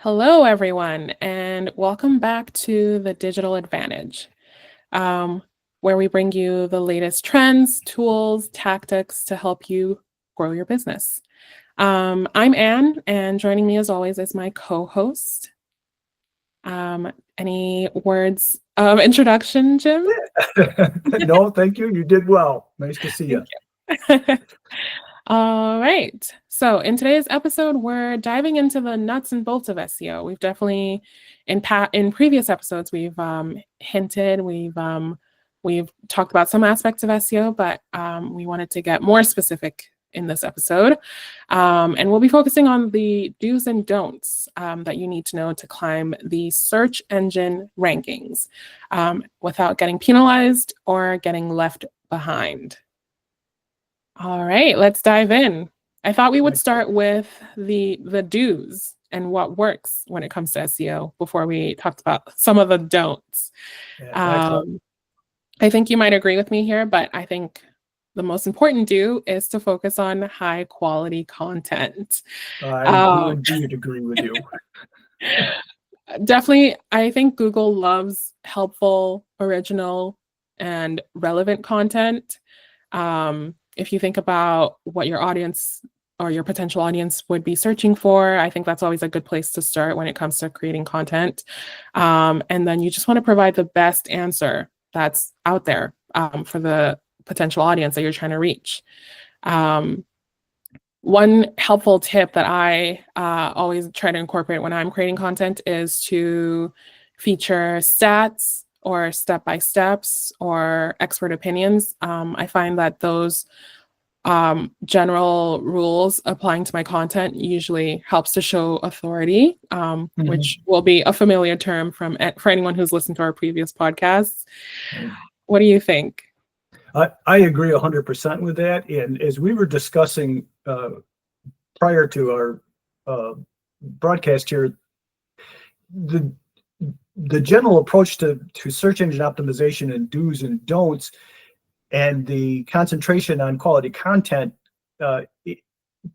Hello, everyone, and welcome back to the Digital Advantage, um, where we bring you the latest trends, tools, tactics to help you grow your business. I'm Anne, and joining me as always is my co-host. Any words of introduction, Jim? No, thank you. You did well. Nice to see you. Thank you. All right. So in today's episode, we're diving into the nuts and bolts of SEO. We've definitely, in previous episodes, we've hinted, we've talked about some aspects of SEO, but we wanted to get more specific in this episode, and we'll be focusing on the do's and don'ts that you need to know to climb the search engine rankings without getting penalized or getting left behind. All right, let's dive in. I thought we would start with the do's and what works when it comes to SEO before we talked about some of the don'ts. Yeah, I think you might agree with me here, but I think the most important do is to focus on high quality content. I do Um, indeed agree with you. Definitely, I think Google loves helpful, original, and relevant content. If you think about what your audience or your potential audience would be searching for, I think that's always a good place to start when it comes to creating content. And then you just want to provide the best answer that's out there for the potential audience that you're trying to reach. One helpful tip that I always try to incorporate when I'm creating content is to feature stats or step-by-steps or expert opinions. I find that those general rules applying to my content usually helps to show authority, which will be a familiar term for anyone who's listened to our previous podcasts. What do you think? I agree 100% with that. And as we were discussing prior to our broadcast here, the general approach to search engine optimization and do's and don'ts and the concentration on quality content it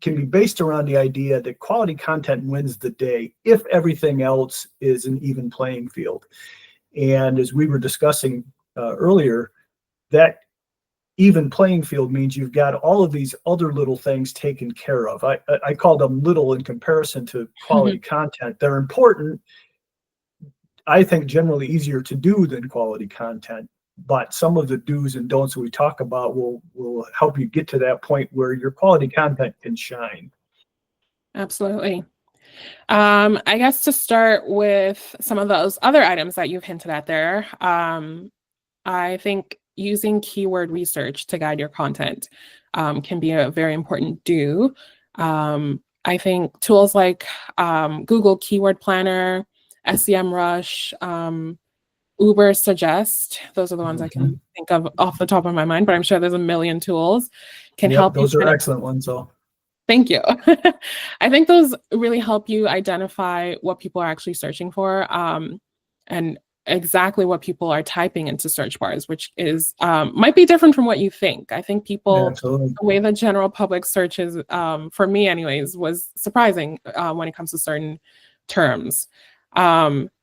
can be based around the idea that quality content wins the day if everything else is an even playing field. And as we were discussing earlier, that even playing field means you've got all of these other little things taken care of. I call them little in comparison to quality content. They're important. I think generally easier to do than quality content, but some of the do's and don'ts we talk about will help you get to that point where your quality content can shine. Absolutely. I guess to start with some of those other items that you've hinted at there, I think using keyword research to guide your content can be a very important do. I think tools like Google Keyword Planner, SEMrush, Uber Suggest, those are the ones I can think of off the top of my mind, but I'm sure there's a million tools can help Those you are excellent ones. So thank you. I think those really help you identify what people are actually searching for, and exactly what people are typing into search bars, which is might be different from what you think. I think people, absolutely. the way the general public searches, for me anyways, was surprising when it comes to certain terms.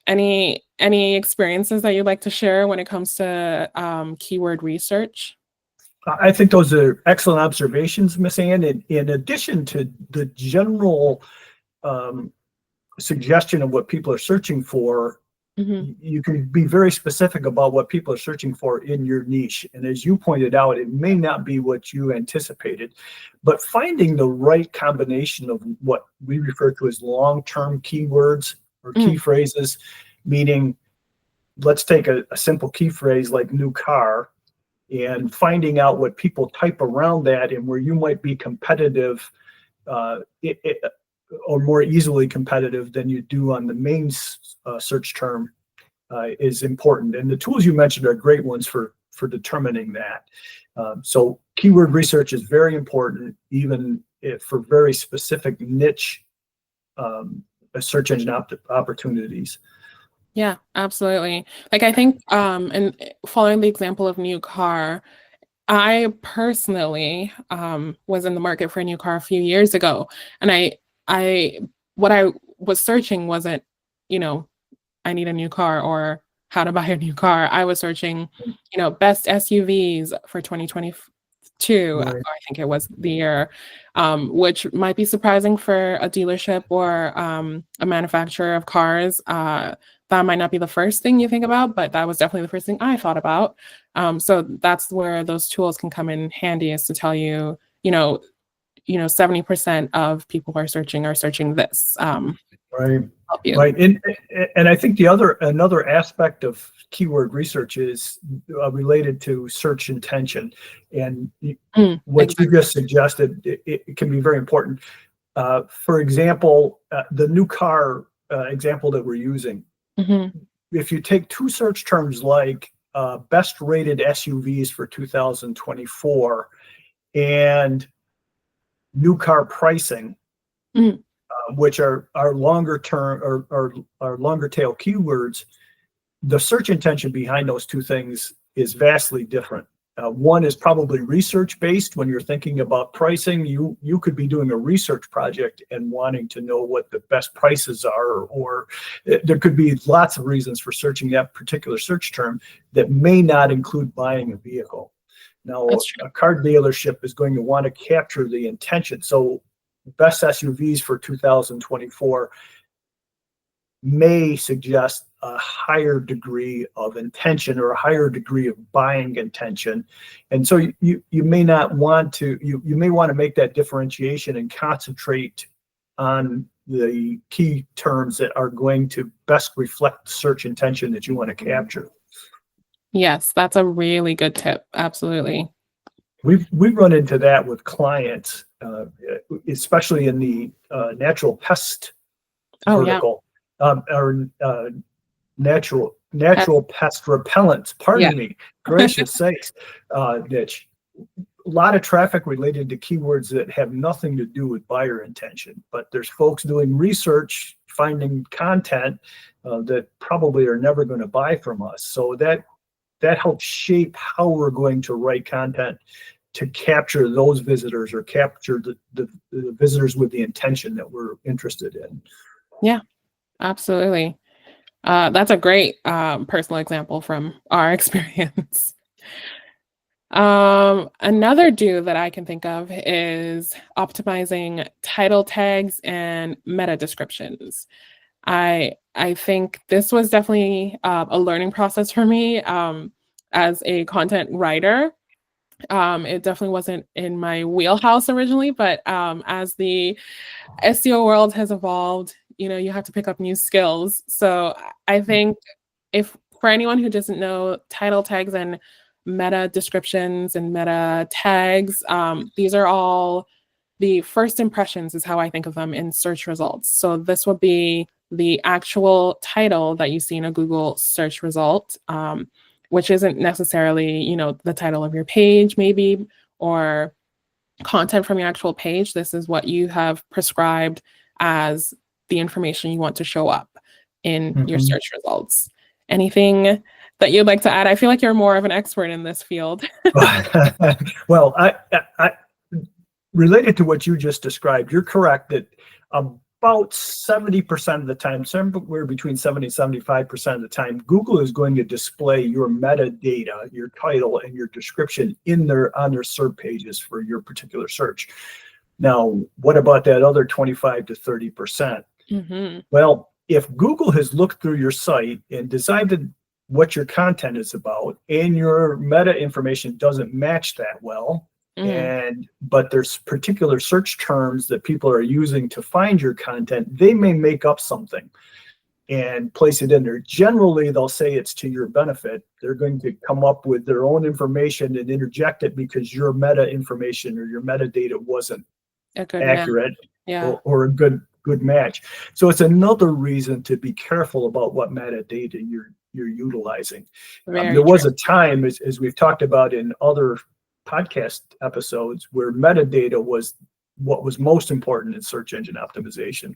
Any experiences that you'd like to share when it comes to keyword research? I think those are excellent observations, Miss Ann. In addition to the general suggestion of what people are searching for, you can be very specific about what people are searching for in your niche. And as you pointed out, it may not be what you anticipated, but finding the right combination of what we refer to as long-term keywords or key phrases, meaning let's take a simple key phrase like new car, and finding out what people type around that and where you might be competitive or more easily competitive than you do on the main search term is important. And the tools you mentioned are great ones for determining that. So keyword research is very important, even if for very specific niche search engine opportunities. Yeah, absolutely. Like I think, and following the example of new car, I personally was in the market for a new car a few years ago, and I what I was searching wasn't, you know, I need a new car or how to buy a new car. I was searching, best SUVs for 2022. Right. I think it was the year, which might be surprising for a dealership or a manufacturer of cars. That might not be the first thing you think about, but that was definitely the first thing I thought about. So that's where those tools can come in handy, is to tell you, 70% of people who are searching this. Right. Help you. Right. And I think another aspect of keyword research is related to search intention. And what you Exactly. just suggested, it can be very important. For example, the new car example that we're using, Mm-hmm. if you take two search terms like best rated SUVs for 2024 and new car pricing, Mm-hmm. which are longer term or longer tail keywords, the search intention behind those two things is vastly different. One is probably research based. When you're thinking about pricing, you could be doing a research project and wanting to know what the best prices are, or there could be lots of reasons for searching that particular search term that may not include buying a vehicle. Now, That's true. a car dealership is going to want to capture the intention. So best SUVs for 2024 may suggest a higher degree of intention or a higher degree of buying intention. And so you may not want to, you may want to make that differentiation and concentrate on the key terms that are going to best reflect search intention that you want to capture. Yes, that's a really good tip. Absolutely. We've run into that with clients, especially in the natural pest Oh, yeah. vertical, or natural That's, pest repellents. yeah. Pardon me, gracious sakes, niche. A lot of traffic related to keywords that have nothing to do with buyer intention, but there's folks doing research, finding content that probably are never going to buy from us. So that helps shape how we're going to write content to capture those visitors or capture the visitors with the intention that we're interested in. Yeah, absolutely. That's a great personal example from our experience. Another do that I can think of is optimizing title tags and meta descriptions. I think this was definitely a learning process for me as a content writer. It definitely wasn't in my wheelhouse originally, but as the SEO world has evolved, you have to pick up new skills. So I think, if for anyone who doesn't know, title tags and meta descriptions and meta tags, these are all the first impressions, is how I think of them in search results. So this would be the actual title that you see in a Google search result, which isn't necessarily, the title of your page, maybe, or content from your actual page. This is what you have prescribed as the information you want to show up in your Mhm. search results. Anything that you'd like to add? I feel like you're more of an expert in this field. Well, I related to what you just described, you're correct that about 70% of the time, somewhere between 70 and 75% of the time, Google is going to display your metadata, your title, and your description on their SERP pages for your particular search. Now, what about that other 25 to 30%? Mm-hmm. Well, if Google has looked through your site and decided what your content is about, and your meta information doesn't match that well, Mm, but there's particular search terms that people are using to find your content, they may make up something and place it in there. Generally, they'll say it's to your benefit. They're going to come up with their own information and interject it because your meta information or your metadata wasn't a good match. accurate Yeah, or a good match. So it's another reason to be careful about what metadata you're utilizing. There very true. was a time, as we've talked about in other podcast episodes, where metadata was what was most important in search engine optimization.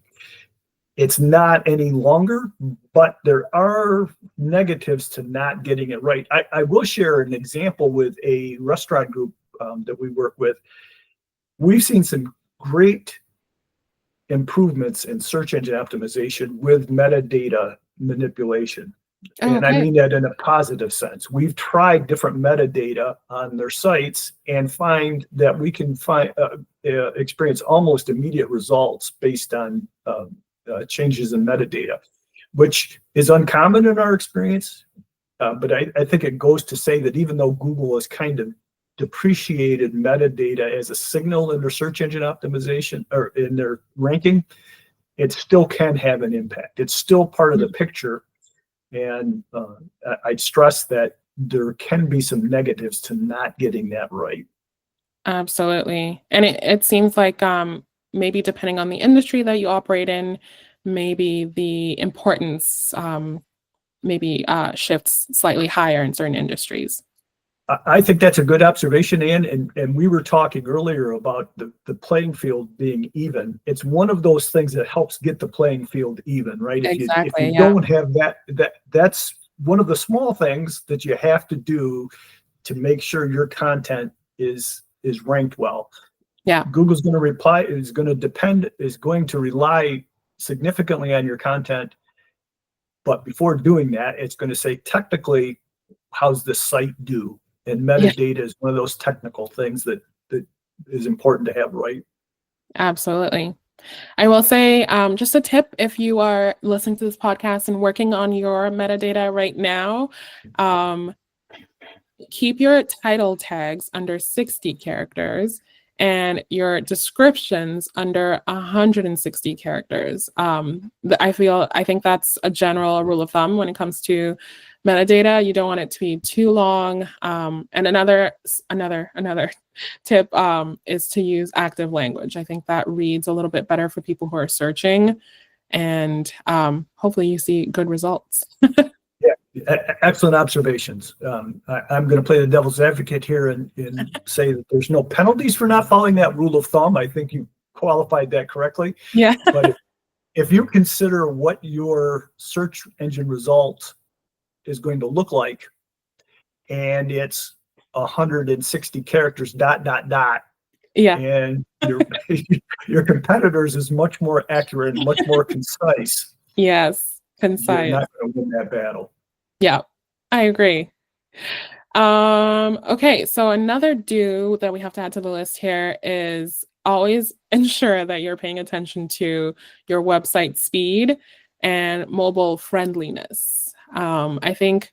It's not any longer, but there are negatives to not getting it right. I will share an example with a restaurant group that we work with. We've seen some great improvements in search engine optimization with metadata manipulation. And I Okay. mean that in a positive sense. We've tried different metadata on their sites and find that we can experience almost immediate results based on changes in metadata, which is uncommon in our experience. But I think it goes to say that even though Google has kind of depreciated metadata as a signal in their search engine optimization or in their ranking, it still can have an impact. It's still part of the picture. And I'd stress that there can be some negatives to not getting that right. Absolutely. And it seems like maybe depending on the industry that you operate in, maybe the importance maybe shifts slightly higher in certain industries. I think that's a good observation, Ann. And we were talking earlier about the playing field being even. It's one of those things that helps get the playing field even, right? If Exactly. you Yeah. don't have that's one of the small things that you have to do to make sure your content is ranked well. Yeah. Google's going to rely significantly on your content. But before doing that, it's going to say technically, how's the site do? And Yeah. metadata is one of those technical things that is important to have right. Absolutely. I will say just a tip if you are listening to this podcast and working on your metadata right now, keep your title tags under 60 characters and your descriptions under 160 characters. I think that's a general rule of thumb when it comes to metadata. You don't want it to be too long. And another tip is to use active language. I think that reads a little bit better for people who are searching, and hopefully you see good results. Yeah, excellent observations. I'm going to play the devil's advocate here and say that there's no penalties for not following that rule of thumb. I think you qualified that correctly. Yeah. But if you consider what your search engine result is going to look like, and it's 160 characters, ... Yeah. and your competitors is much more accurate and much more concise, Yes. you're Concise. not going to win that battle. Yeah, I agree. Okay, so another do that we have to add to the list here is always ensure that you're paying attention to your website speed and mobile friendliness. I think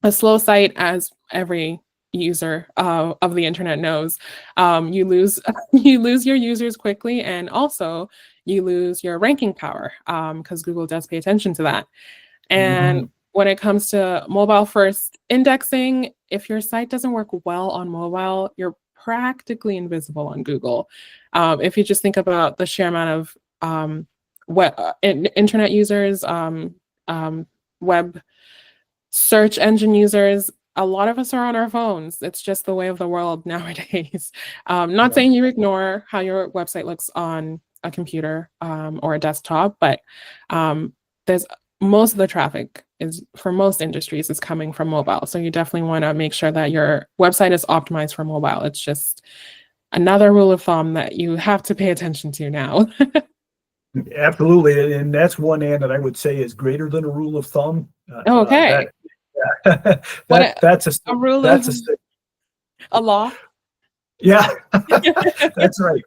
a slow site, as every user of the internet knows, you lose you lose your users quickly, and also you lose your ranking power because Google does pay attention to that. And when it comes to mobile first indexing, if your site doesn't work well on mobile, you're practically invisible on Google. If you just think about the sheer amount of internet users, web search engine users, a lot of us are on our phones. It's just the way of the world nowadays. Not Yeah. saying you ignore how your website looks on a computer or a desktop, but there's most of the traffic is for most industries is coming from mobile. So you definitely want to make sure that your website is optimized for mobile. It's just another rule of thumb that you have to pay attention to now. Absolutely, and that's one end that I would say is greater than a rule of thumb. Okay. That's A rule that's of a law. yeah, that's right.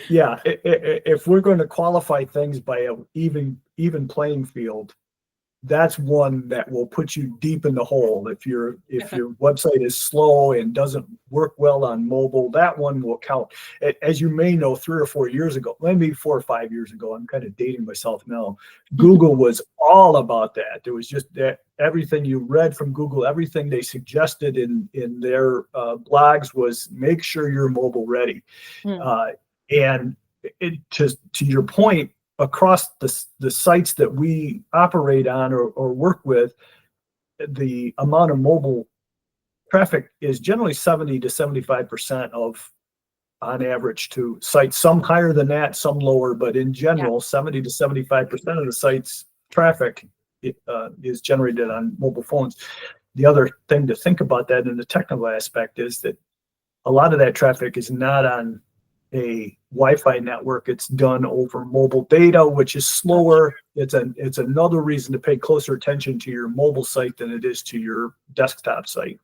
Yeah, if we're going to qualify things by an even playing field, that's one that will put you deep in the hole. If your website is slow and doesn't work well on mobile, that one will count. As you may know, 3 or 4 years ago, maybe 4 or 5 years ago, I'm kind of dating myself now, Google was all about that. There was just that everything you read from Google, everything they suggested in their blogs was make sure you're mobile ready. And to your point, across the sites that we operate on or work with, the amount of mobile traffic is generally 70 to 75% of on average to sites, some higher than that, some lower, but in general, 70 to 75% of the site's traffic is generated on mobile phones. The other thing to think about that in the technical aspect is that a lot of that traffic is not on a Wi-Fi network. It's done over mobile data, which is slower. It's another reason to pay closer attention to your mobile site than it is to your desktop site.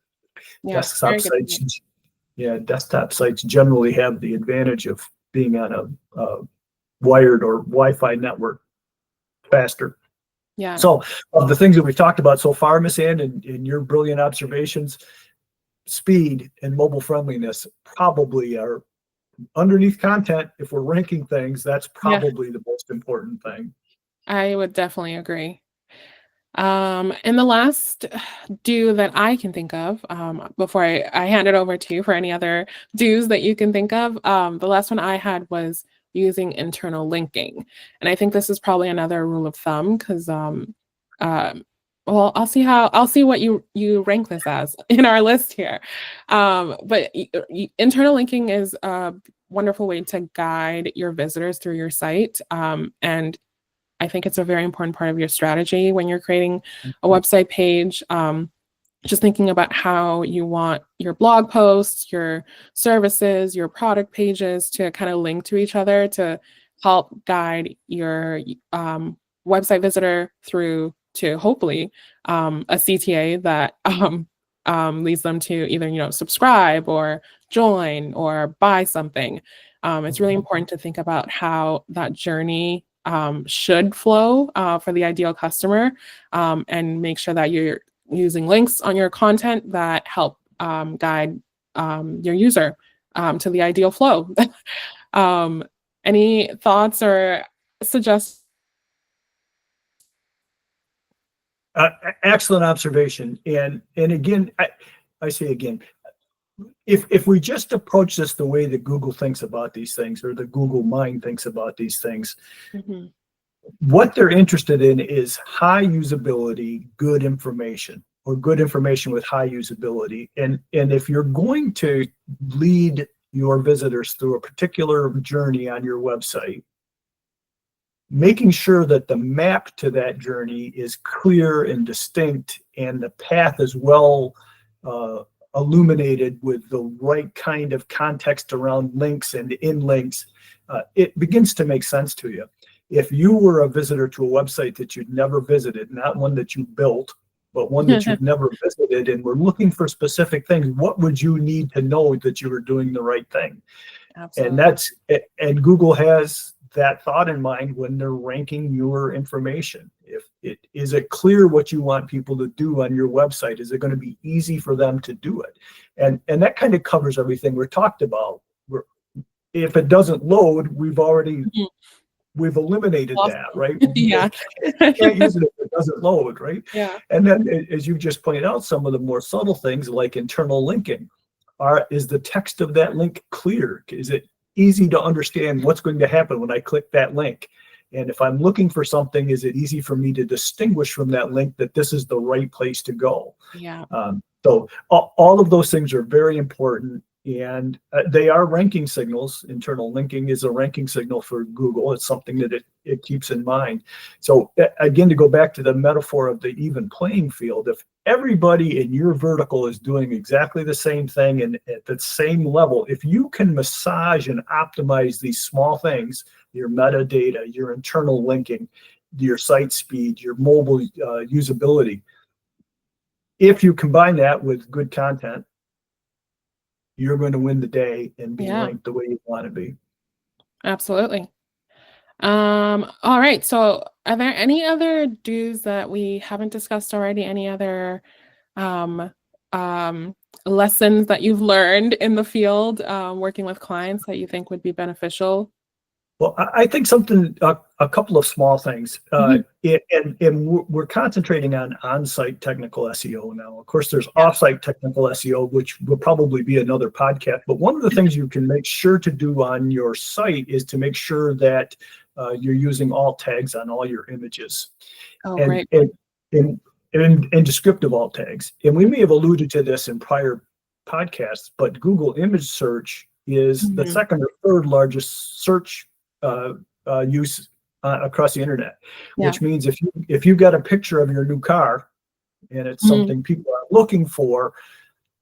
Yeah, Desktop very good sites, point. desktop sites generally have the advantage of being on a wired or Wi-Fi network faster. Yeah. So, of the things that we've talked about so far, Miss Ann, and your brilliant observations, speed and mobile friendliness probably are underneath content. If we're ranking things, that's Yeah, probably the most important thing. I would definitely agree. And the last do that I can think of, before I hand it over to you for any other do's that you can think of, the last one I had was using internal linking. And I think this is probably another rule of thumb because, well, I'll see what you rank this as in our list here. But internal linking is a wonderful way to guide your visitors through your site. And I think it's a very important part of your strategy when you're creating a website page. Just thinking about how you want your blog posts, your services, your product pages to kind of link to each other to help guide your website visitor through to hopefully a CTA that leads them to either subscribe or join or buy something. It's really important to think about how that journey should flow for the ideal customer, and make sure that you're using links on your content that help guide your user to the ideal flow. um, any thoughts or suggestions? Excellent observation. And again, I say again, if we just approach this the way that Google thinks about these things, or the Google mind thinks about these things, Mhm. what they're interested in is high usability, good information, or good information with high usability. And if you're going to lead your visitors through a particular journey on your website, making sure that the map to that journey is clear and distinct, and the path is well illuminated with the right kind of context around links and in links, it begins to make sense to you. If you were a visitor to a website that you'd never visited, not one that you built, but one that you've never visited, and were looking for specific things, what would you need to know that you were doing the right thing? And Absolutely. and Google has that thought in mind when they're ranking your information. If it is it clear what you want people to do on your website, is it going to be easy for them to do it? And that kind of covers everything we're talked about. If it doesn't load, Mhm. we've eliminated that, Awesome. right? Yeah. You can't use it if it doesn't load, right? Yeah. And then, as you just pointed out, some of the more subtle things like internal linking. Is the text of that link clear? Is it easy to understand what's going to happen when I click that link? And if I'm looking for something, is it easy for me to distinguish from that link that this is the right place to go? Yeah. So all of those things are very important, and they are ranking signals. Internal linking is a ranking signal for Google. It's something that it keeps in mind. So again, to go back to the metaphor of the even playing field, if everybody in your vertical is doing exactly the same thing and at the same level, if you can massage and optimize these small things, your metadata, your internal linking, your site speed, your mobile usability, if you combine that with good content, you're going to win the day and be Yeah. ranked the way you want to be. Absolutely. All right. So are there any other do's that we haven't discussed already? Any other um um lessons that you've learned in the field working with clients that you think would be beneficial? Well, I think a couple of small things, Mhm. and we're concentrating on-site technical SEO now. Of course, there's Yeah. off-site technical SEO, which will probably be another podcast. But one of the things you can make sure to do on your site is to make sure that you're using alt tags on all your images, Oh, and great. and and and descriptive alt tags. And we may have alluded to this in prior podcasts, but Google image search is the Mhm. second or third largest search uh, use across the internet, Yeah. which means if you got a picture of your new car and it's Mhm. something people are looking for,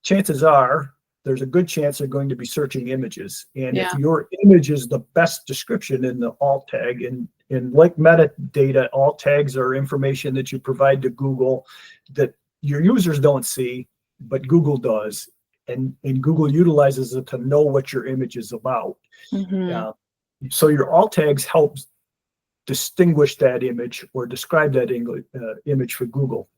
chances are there's a good chance they're going to be searching images. And if Yeah. your image is the best description in the alt tag, and like metadata, alt tags are information that you provide to Google that your users don't see, but Google does. And Google utilizes it to know what your image is about. Hmm. So your alt tags help distinguish that image or describe that image for Google.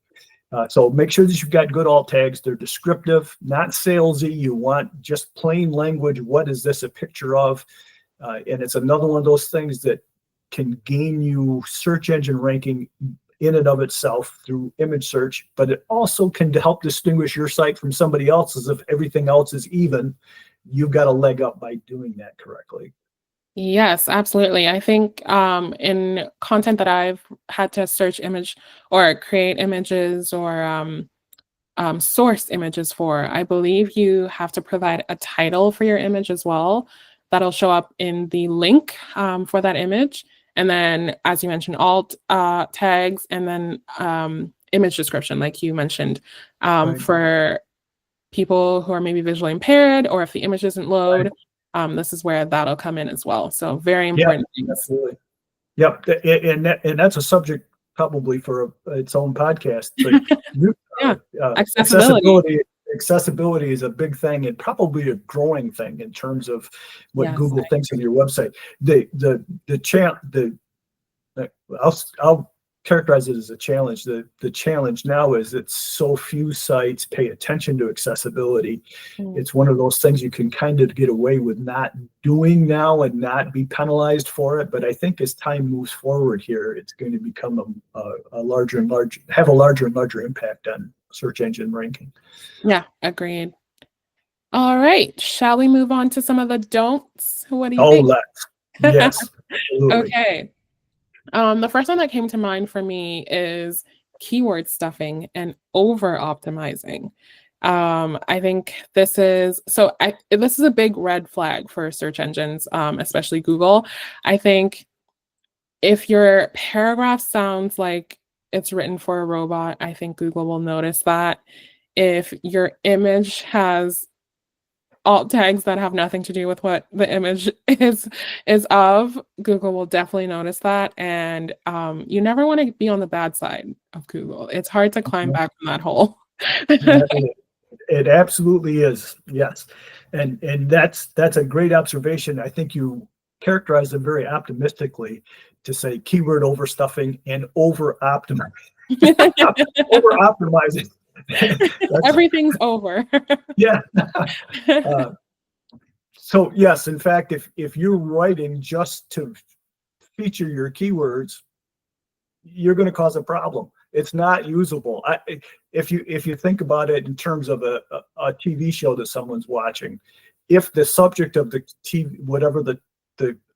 So make sure that you've got good alt tags. They're descriptive, not salesy. You want just plain language. What is this a picture of? And it's another one of those things that can gain you search engine ranking in and of itself through image search, but it also can help distinguish your site from somebody else's. If everything else is even, you've got a leg up by doing that correctly. Yes, absolutely. I think in content that I've had to search image or create images or source images for, I believe you have to provide a title for your image as well. That'll show up in the link for that image. And then, as you mentioned, alt tags, and then image description, like you mentioned, Right. for people who are maybe visually impaired, or if the image doesn't Right. load, this is where that'll come in as well. So very Yeah, important things. absolutely. Yep, and that's a subject probably for its own podcast. But you, Yeah, accessibility. accessibility is a big thing and probably a growing thing in terms of what Yes. Google thinks of your website. I'll characterize it as a challenge. The challenge now is that so few sites pay attention to accessibility. Mm. It's one of those things you can kind of get away with not doing now and not be penalized for it. But I think as time moves forward here, it's going to become a larger and larger impact on search engine ranking. Yeah, agreed. All right. Shall we move on to some of the don'ts? What do you Oh, think? yes, absolutely. Okay. The first one that came to mind for me is keyword stuffing and over optimizing. I think this is a big red flag for search engines, especially Google. I think if your paragraph sounds like it's written for a robot, I think Google will notice that. If your image has alt tags that have nothing to do with what the image is of, Google will definitely notice that. And you never want to be on the bad side of Google. It's hard to climb back from that hole. It absolutely is. Yes. And that's a great observation. I think you characterized it very optimistically to say keyword overstuffing and over optimizing. Over optimizing. Everything's over. Yeah. So yes, in fact, if you're writing just to feature your keywords, you're going to cause a problem. It's not usable. If you think about it in terms of a TV show that someone's watching, if the subject of the TV, whatever the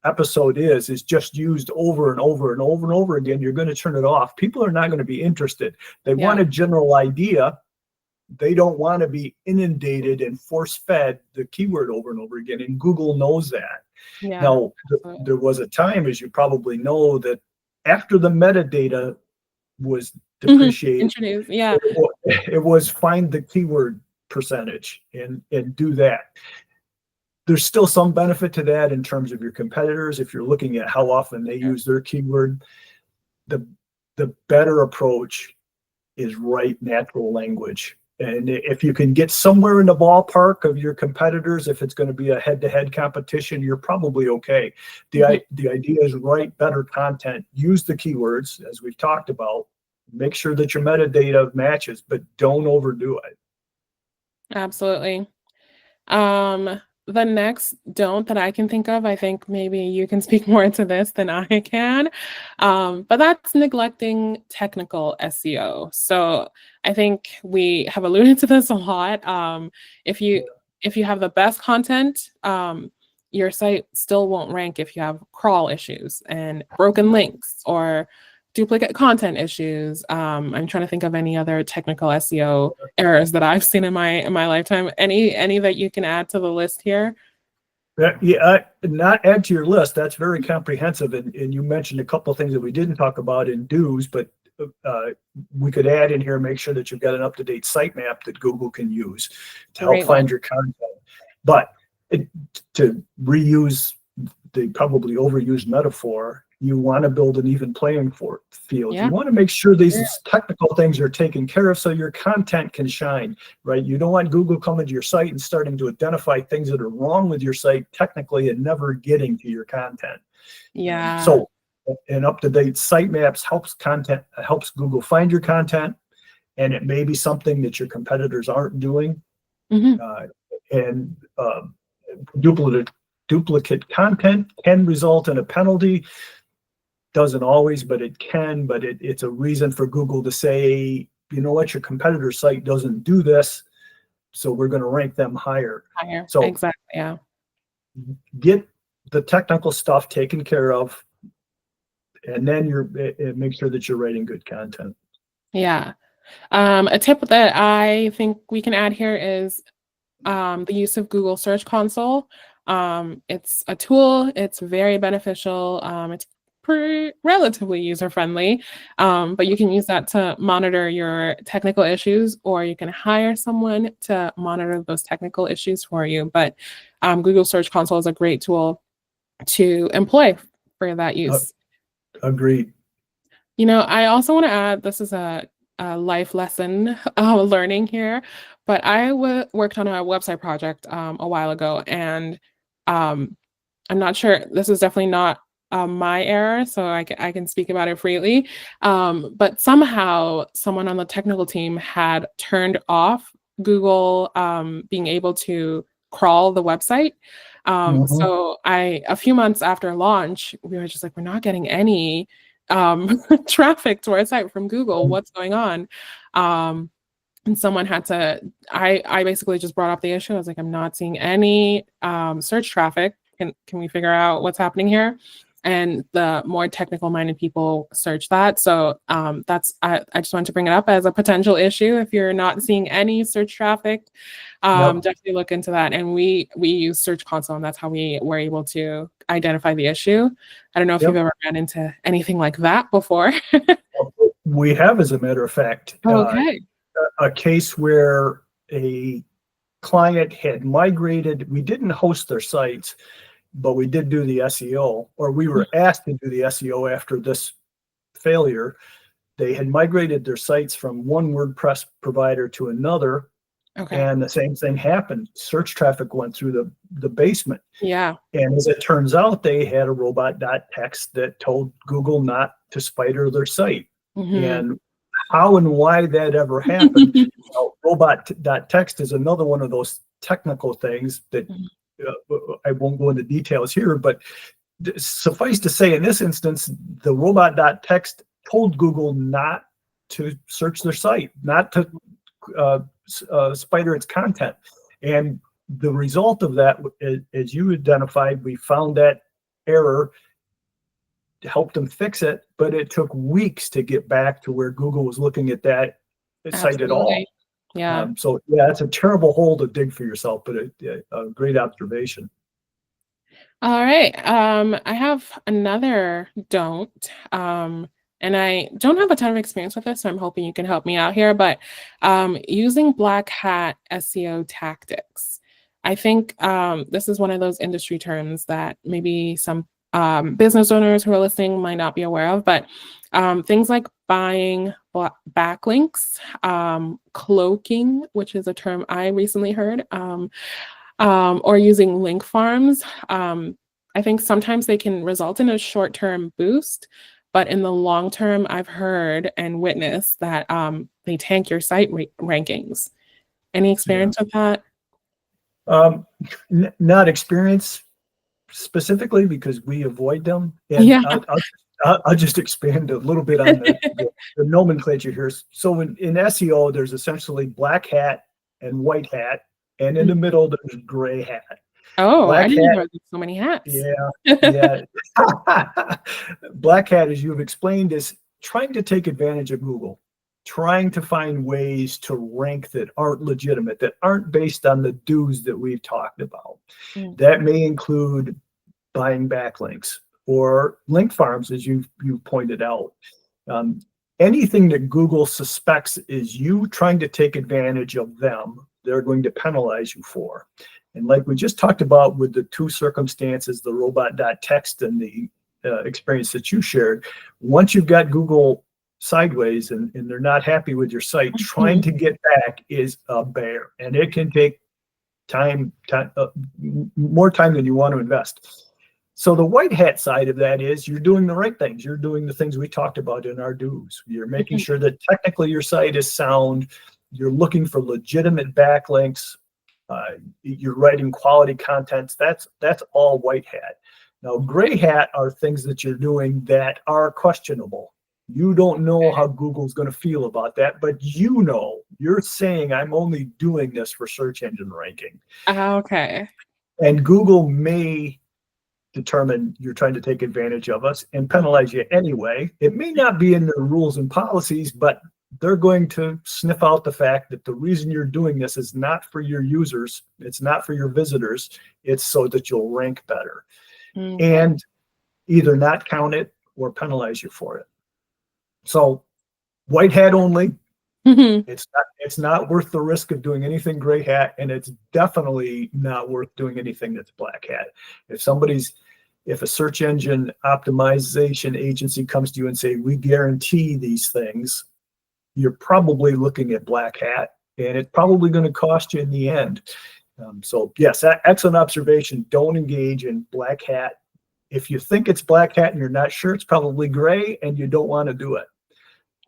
episode is just used over and over and over and over again, you're going to turn it off. People are not going to be interested. They want a general idea. They don't want to be inundated and force-fed the keyword over and over again, and Google knows that. Yeah. Now, there was a time, as you probably know, that after the metadata was depreciated, Introduce, yeah. it was find the keyword percentage and do that. There's still some benefit to that in terms of your competitors. If you're looking at how often they use their keyword, the better approach is write natural language. And if you can get somewhere in the ballpark of your competitors, if it's going to be a head-to-head competition, you're probably okay. The idea is write better content, use the keywords, as we've talked about, make sure that your metadata matches, but don't overdo it. Absolutely. The next don't that I can think of, I think maybe you can speak more to this than I can, but that's neglecting technical SEO. So I think we have alluded to this a lot. If you have the best content, your site still won't rank if you have crawl issues and broken links or duplicate content issues. I'm trying to think of any other technical SEO errors that I've seen in my lifetime. Any that you can add to the list here? Not add to your list. That's very comprehensive, and you mentioned a couple of things that we didn't talk about in do's, but uh, we could add in here, make sure that you've got an up-to-date sitemap that Google can use to help Great one. find your content. But to reuse the probably overused metaphor, you want to build an even playing field. Yeah. You want to make sure these Yeah. technical things are taken care of so your content can shine, right? You don't want Google coming to your site and starting to identify things that are wrong with your site technically and never getting to your content. Yeah. So an up-to-date sitemaps helps Google find your content, and it may be something that your competitors aren't doing. Mhm. And duplicate content can result in a penalty. Doesn't always, but it can. But it's a reason for Google to say, you know what, your competitor site doesn't do this, so we're going to rank them higher. Higher. So Exactly. Yeah. get the technical stuff taken care of, and then make sure that you're writing good content. Yeah. A tip that I think we can add here is the use of Google Search Console. It's a tool, it's very beneficial, it's relatively user-friendly, but you can use that to monitor your technical issues, or you can hire someone to monitor those technical issues for you. But Google Search Console is a great tool to employ for that Uh, use. Agreed. You know, I also want to add, this is a life lesson learning here, but I worked on a website project a while ago, and um, I'm not sure, this is definitely not my error, so I can speak about it freely. But somehow someone on the technical team had turned off Google being able to crawl the website. Mhm. So a few months after launch, we were just like, we're not getting any traffic to our site from Google. What's going on? And someone had to, I basically just brought up the issue. I was like, I'm not seeing any search traffic. Can we figure out what's happening here? And the more technical minded people search that. So I just wanted to bring it up as a potential issue. If you're not seeing any search traffic, Yep. definitely look into that. And we use Search Console, and that's how we were able to identify the issue. I don't know if you've Yep. ever ran into anything like that before. We have, as a matter of fact, Okay. a case where a client had migrated. We didn't host their sites, but we did do the SEO, or we were asked to do the SEO after this failure. They had migrated their sites from one WordPress provider to another, Okay. and the same thing happened. Search traffic went through the basement. Yeah. And as it turns out, they had a robot.txt that told Google not to spider their site. Hmm. And how and why that ever happened, robot.txt is another one of those technical things that I won't go into details here, but suffice to say, in this instance, the robot.txt told Google not to search their site, not to spider its content. And the result of that, as you identified, we found that error, helped them fix it, but it took weeks to get back to where Google was looking at that site at all. Absolutely. Yeah. So yeah, it's a terrible hole to dig for yourself, but a great observation. All right. I have another don't. And I don't have a ton of experience with this, so I'm hoping you can help me out here. But using black hat SEO tactics. I think this is one of those industry terms that maybe some business owners who are listening might not be aware of, but things like buying backlinks, cloaking, which is a term I recently heard, or using link farms. I think sometimes they can result in a short-term boost, but in the long term, I've heard and witnessed that they tank your site rankings. Any Yeah. experience with that? Not experience specifically, because we avoid them. And Yeah. I'll just expand a little bit on the nomenclature here. So in SEO, there's essentially black hat and white hat, and in the middle, there's gray hat. Oh, I Black didn't know hat, there were so many hats. yeah, yeah. Black hat, as you have explained, is trying to take advantage of Google, trying to find ways to rank that aren't legitimate, that aren't based on the do's that we've talked about. Mm. That may include buying backlinks or link farms, as you pointed out. anything that Google suspects is you trying to take advantage of them, they're going to penalize you for. And like we just talked about with the two circumstances, the robot.txt and the experience that you shared, once you've got Google sideways and they're not happy with your site, trying to get back is a bear. And it can take more time than you want to invest. So the white hat side of that is you're doing the right things. You're doing the things we talked about in our do's. You're making sure that technically your site is sound. You're looking for legitimate backlinks. You're writing quality content. That's all white hat. Now, gray hat are things that you're doing that are questionable. You don't know how Google's going to feel about that, but you know, you're saying I'm only doing this for search engine ranking. Okay. And Google may determine you're trying to take advantage of us and penalize you anyway. It may not be in their rules and policies, but they're going to sniff out the fact that the reason you're doing this is not for your users, it's not for your visitors, it's so that you'll rank better. And either not count it or penalize you for it. So white hat only. It's not worth the risk of doing anything gray hat, and it's definitely not worth doing anything that's black hat. If a search engine optimization agency comes to you and say, we guarantee these things, you're probably looking at black hat, and it's probably going to cost you in the end. So yes, excellent observation. Don't engage in black hat. If you think it's black hat and you're not sure, it's probably gray, and you don't want to do it.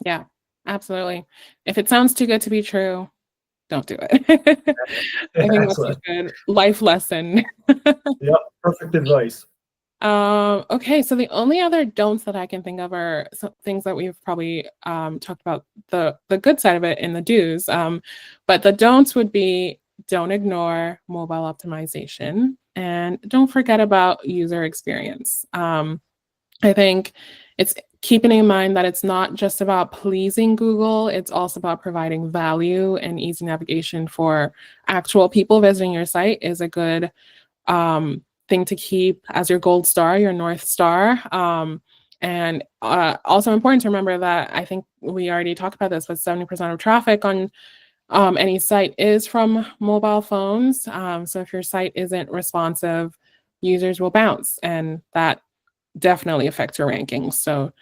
Yeah, absolutely. If it sounds too good to be true, don't do it. I think that's a good life lesson. Yep, perfect advice. Okay, so the only other don'ts that I can think of are some things that we've probably talked about the good side of it in the do's. But the don'ts would be don't ignore mobile optimization and don't forget about user experience. I think it's keeping in mind that it's not just about pleasing Google, it's also about providing value, and easy navigation for actual people visiting your site is a good thing to keep as your gold star, your North Star. And also important to remember that I think we already talked about this, but 70% of traffic on any site is from mobile phones. So if your site isn't responsive, users will bounce, and that definitely affects your rankings. So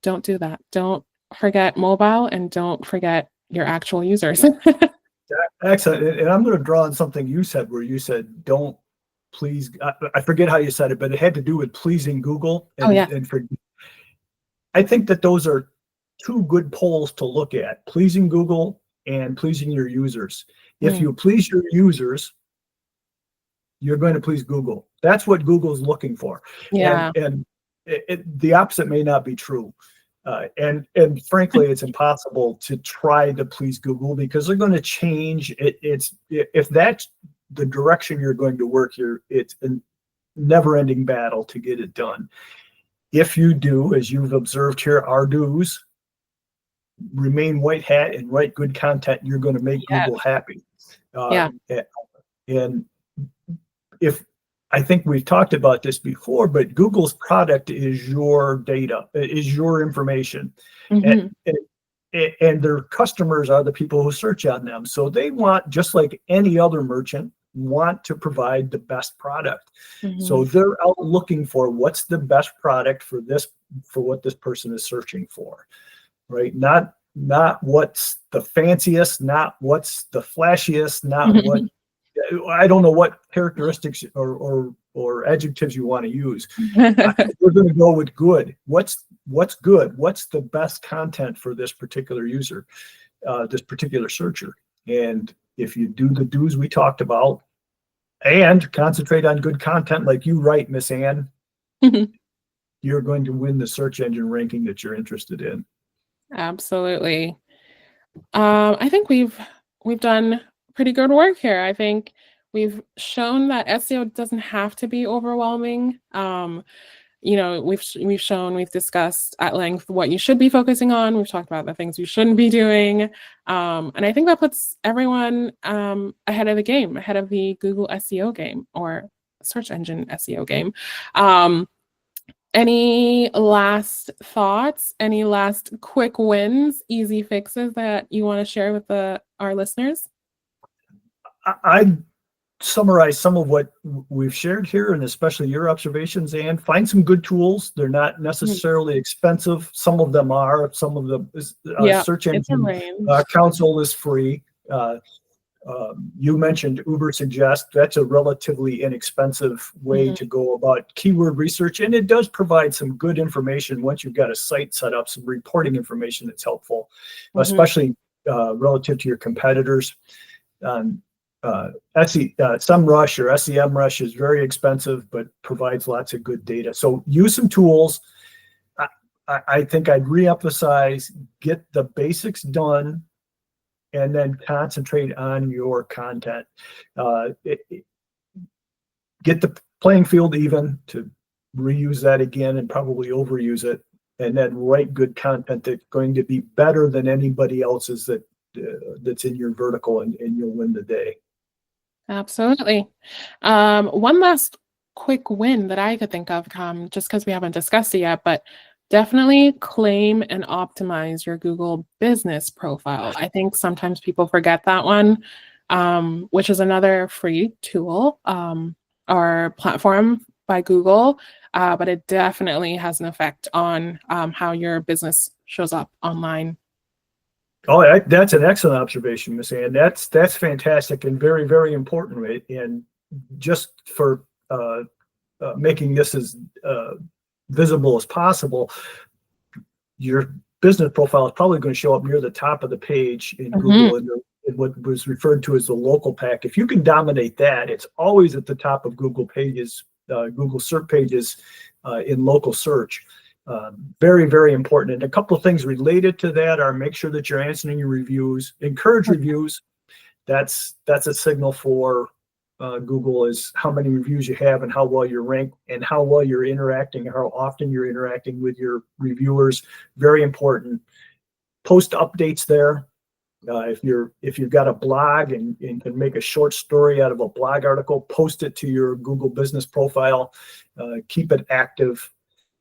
don't do that. Don't forget mobile, and don't forget your actual users. Excellent. And I'm going to draw on something you said, where you said, don't please, I forget how you said it, but it had to do with pleasing Google. And I think that those are two good polls to look at: pleasing Google and pleasing your users. If you please your users, you're going to please Google. That's what Google's looking for. Yeah. And the opposite may not be true. And frankly, it's impossible to try to please Google, because they're going to change it. If that's the direction you're going to work here, it's a never-ending battle to get it done. If you do, as you've observed here, our do's, remain white hat and write good content, you're going to make Google happy. And if I think we've talked about this before, but Google's product is your data, is your information. And their customers are the people who search on them. So they want, just like any other merchant, want to provide the best product. So they're out looking for what's the best product for what this person is searching for, right? Not what's the fanciest, not what's the flashiest, not what, I don't know what characteristics or adjectives you want to use. We're going to go with good. What's good? What's the best content for this particular user, this particular searcher? And if you do the do's we talked about and concentrate on good content like you write, Miss Ann, you're going to win the search engine ranking that you're interested in. Absolutely. I think we've done pretty good work here. I think we've shown that SEO doesn't have to be overwhelming. You know, we've discussed at length what you should be focusing on. We've talked about the things you shouldn't be doing. And I think that puts everyone ahead of the game, ahead of the Google SEO game, or search engine SEO game. Any last thoughts? Any last quick wins, easy fixes that you want to share with our listeners? I summarize some of what we've shared here, and especially your observations, and find some good tools. They're not Mhm. necessarily expensive. Some of them are. Some of the Yeah, search it's a engine range. console is free. You mentioned Uber Suggest. That's a relatively inexpensive way Mhm, to go about keyword research, and it does provide some good information once you've got a site set up, some reporting information that's helpful, mhm. especially relative to your competitors. Um, SEMrush or SEMrush is very expensive, but provides lots of good data. So use some tools. I think I'd reemphasize, get the basics done and then concentrate on your content. Get the playing field even, to reuse that again and probably overuse it, and then write good content that's going to be better than anybody else's that's in your vertical, and you'll win the day. Absolutely. One last quick win that I could think of, just because we haven't discussed it yet, but definitely claim and optimize your Google business profile. I think sometimes people forget that one, which is another free tool or platform by Google, but it definitely has an effect on how your business shows up online. Oh, that's an excellent observation, Miss Ann. That's fantastic and very, very important. Right? And just for making this as visible as possible, your business profile is probably going to show up near the top of the page in Mhm. Google in what was referred to as the local pack. If you can dominate that, it's always at the top of Google pages, Google search pages in local search. Very, very important. And a couple of things related to that are, make sure that you're answering your reviews, encourage reviews. That's a signal for Google, is how many reviews you have and how well you're ranked and how well you're interacting, how often you're interacting with your reviewers. Very important. Post updates there. If you've got a blog and can make a short story out of a blog article, post it to your Google business profile. Keep it active,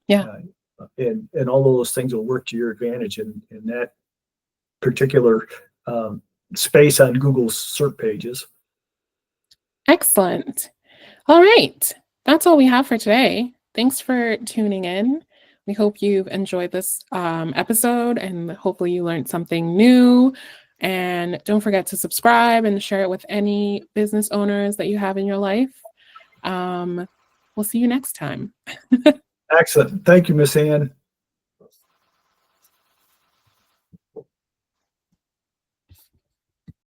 Yeah. and all of those things will work to your advantage in that particular space on Google's search pages. Excellent. All right. That's all we have for today. Thanks for tuning in. We hope you've enjoyed this episode and hopefully you learned something new. And don't forget to subscribe and share it with any business owners that you have in your life. Um, we'll see you next time. Excellent. Thank you, Miss Ann.